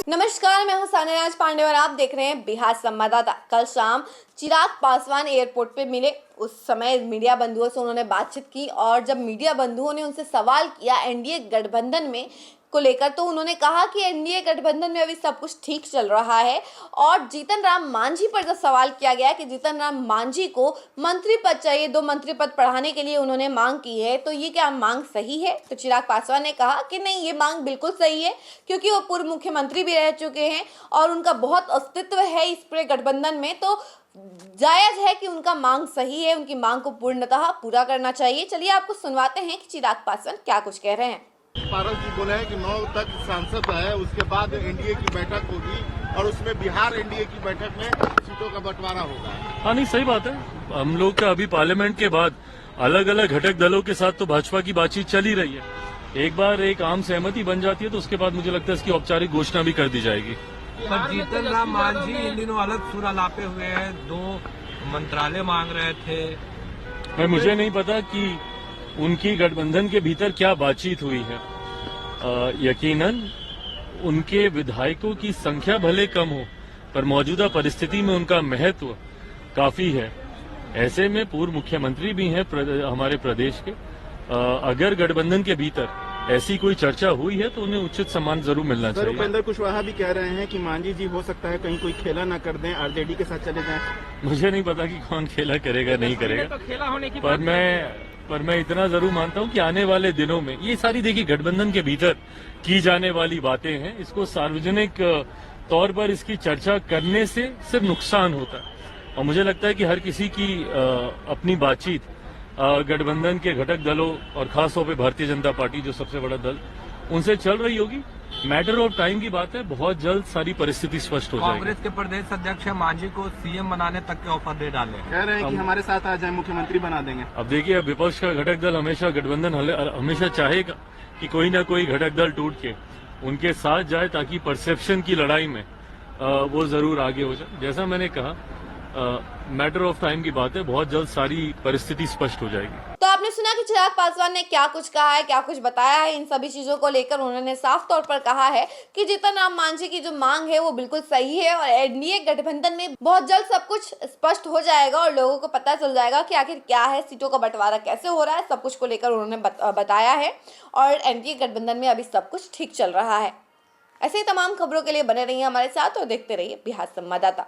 नमस्कार, मैं हूं सान्याराज पांडे और आप देख रहे हैं बिहार संवाददाता। कल शाम चिराग पासवान एयरपोर्ट पे मिले। उस समय मीडिया बंधुओं से उन्होंने बातचीत की और जब मीडिया बंधुओं ने उनसे सवाल किया एनडीए गठबंधन में को लेकर, तो उन्होंने कहा कि एनडीए गठबंधन में अभी सब कुछ ठीक चल रहा है। और जीतन राम मांझी पर जब सवाल किया गया कि जीतन राम मांझी को मंत्री पद चाहिए, 2 मंत्री पद बढ़ाने के लिए उन्होंने मांग की है, तो ये क्या मांग सही है? तो चिराग पासवान ने कहा कि नहीं, ये मांग बिल्कुल सही है, क्योंकि वो पूर्व मुख्यमंत्री भी रह चुके हैं और उनका बहुत अस्तित्व है इस पूरे गठबंधन में, तो जायज है कि उनका मांग सही है, उनकी मांग को पूर्णतः पूरा करना चाहिए। चलिए आपको सुनवाते हैं कि चिराग पासवान क्या कुछ कह रहे हैं। पारस जी बोले हैं कि 9 तक सांसद है, उसके बाद एनडीए की बैठक होगी और उसमें बिहार एनडीए की बैठक में सीटों का बंटवारा होगा। हाँ, नहीं, सही बात है। हम लोग का अभी पार्लियामेंट के बाद अलग अलग घटक दलों के साथ तो भाजपा की बातचीत चल ही रही है। एक बार एक आम सहमति बन जाती है तो उसके बाद मुझे लगता है इसकी औपचारिक घोषणा भी कर दी जाएगी। पर जीतन राम मांझी इन दिनों अलग सुर अलापे हुए हैं, 2 मंत्रालय मांग रहे थे। मुझे नहीं पता कि उनकी गठबंधन के भीतर क्या बातचीत हुई है। यकीनन उनके विधायकों की संख्या भले कम हो, पर मौजूदा परिस्थिति में उनका महत्व काफी है। ऐसे में पूर्व मुख्यमंत्री भी हैं हमारे प्रदेश के। अगर गठबंधन के भीतर ऐसी कोई चर्चा हुई है तो उन्हें उचित सम्मान जरूर मिलना चाहिए। उपेंद्र कुशवाहा भी कह रहे हैं कि मांझी जी हो सकता है कहीं कोई खेला न कर दें, आरजेडी के साथ चले जाएं। मुझे नहीं पता कि कौन खेला करेगा नहीं करेगा, तो खेला होने की पर मैं इतना जरूर मानता हूं कि आने वाले दिनों में ये सारी देखिए गठबंधन के भीतर की जाने वाली बातें हैं। इसको सार्वजनिक तौर पर इसकी चर्चा करने से सिर्फ नुकसान होता है और मुझे लगता है कि हर किसी की अपनी बातचीत गठबंधन के घटक दलों और खासतौर पे भारतीय जनता पार्टी जो सबसे बड़ा दल, उनसे चल रही होगी। मैटर ऑफ टाइम की बात है, बहुत जल्द सारी परिस्थिति स्पष्ट हो जाएगी। कांग्रेस के प्रदेश अध्यक्ष मांझी को सीएम बनाने तक के ऑफर दे डाले, कह रहे हैं कि हमारे साथ आ जाए, मुख्यमंत्री बना देंगे। अब देखिए, विपक्ष का घटक दल हमेशा गठबंधन हमेशा चाहेगा कि कोई ना कोई घटक दल टूट के उनके साथ जाए ताकि परसेप्शन की लड़ाई में वो जरूर आगे हो जाए। जैसा मैंने कहा, मैटर ऑफ टाइम की बात है, बहुत जल्द सारी परिस्थिति स्पष्ट हो जाएगी। तो आपने सुना कि चिराग पासवान ने क्या कुछ कहा है, क्या कुछ बताया है। इन सभी चीजों को लेकर उन्होंने साफ तौर पर कहा है कि जीतन राम मांझी की जो मांग है वो बिल्कुल सही है और एनडीए गठबंधन में बहुत जल्द सब कुछ स्पष्ट हो जाएगा और लोगों को पता चल जाएगा कि आखिर क्या है, सीटों का बंटवारा कैसे हो रहा है। सब कुछ को लेकर उन्होंने बताया है और एनडीए गठबंधन में अभी सब कुछ ठीक चल रहा है। ऐसे ही तमाम खबरों के लिए बने रहिए हमारे साथ और देखते रहिए बिहार संवाददाता।